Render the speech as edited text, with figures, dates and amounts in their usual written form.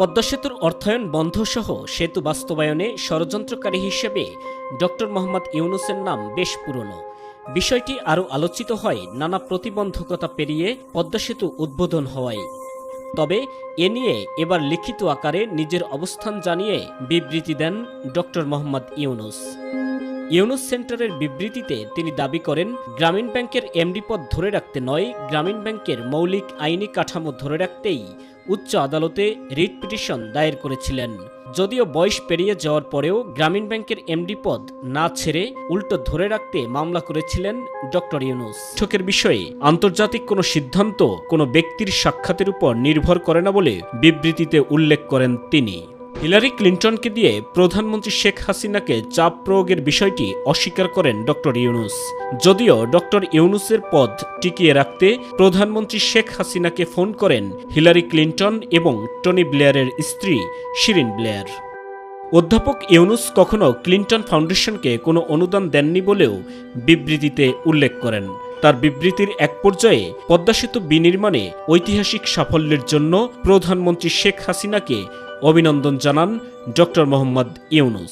পদ্মা সেতুর অর্থায়ন বন্ধসহ সেতু বাস্তবায়নে ষড়যন্ত্রকারী হিসেবে ডক্টর মোহাম্মদ ইউনূসের নাম বেশ পুরনো। বিষয়টি আরও আলোচিত হয় নানা প্রতিবন্ধকতা পেরিয়ে পদ্মা সেতু উদ্বোধন হওয়ায়। তবে এ নিয়ে এবার লিখিত আকারে নিজের অবস্থান জানিয়ে বিবৃতি দেন ডক্টর মোহাম্মদ ইউনূস। ইউনূস সেন্টারের বিবৃতিতে তিনি দাবি করেন, গ্রামীণ ব্যাংকের এমডি পদ ধরে রাখতে নয়, গ্রামীণ ব্যাংকের মৌলিক আইনি কাঠামো ধরে রাখতেই উচ্চ আদালতে রিট পিটিশন দায়ের করেছিলেন। যদিও বয়স পেরিয়ে যাওয়ার পরেও গ্রামীণ ব্যাংকের এমডি পদ না ছেড়ে উল্টো ধরে রাখতে মামলা করেছিলেন ডক্টর ইউনূস। বৈঠকের বিষয়ে আন্তর্জাতিক কোনো সিদ্ধান্ত কোনো ব্যক্তির সাক্ষাতের উপর নির্ভর করে না বলে বিবৃতিতে উল্লেখ করেন তিনি। হিলারি ক্লিন্টনকে দিয়ে প্রধানমন্ত্রী শেখ হাসিনাকে চাপ প্রয়োগের বিষয়টি অস্বীকার করেন ডক্টর ইউনূস। যদিও ডক্টর ইউনূসের পদ টিকিয়ে রাখতে প্রধানমন্ত্রী শেখ হাসিনাকে ফোন করেন হিলারি ক্লিন্টন এবং টনি ব্লেয়ারের স্ত্রী শিরিন ব্লেয়ার। অধ্যাপক ইউনূস কখনো ক্লিন্টন ফাউন্ডেশনকে কোনো অনুদান দেননি বলেও বিবৃতিতে উল্লেখ করেন। তার বিবৃতির এক পর্যায়ে পদ্মা সেতু বিনির্মাণে ঐতিহাসিক সাফল্যের জন্য প্রধানমন্ত্রী শেখ হাসিনাকে অভিনন্দন জানান ডক্টর মোহাম্মদ ইউনূস।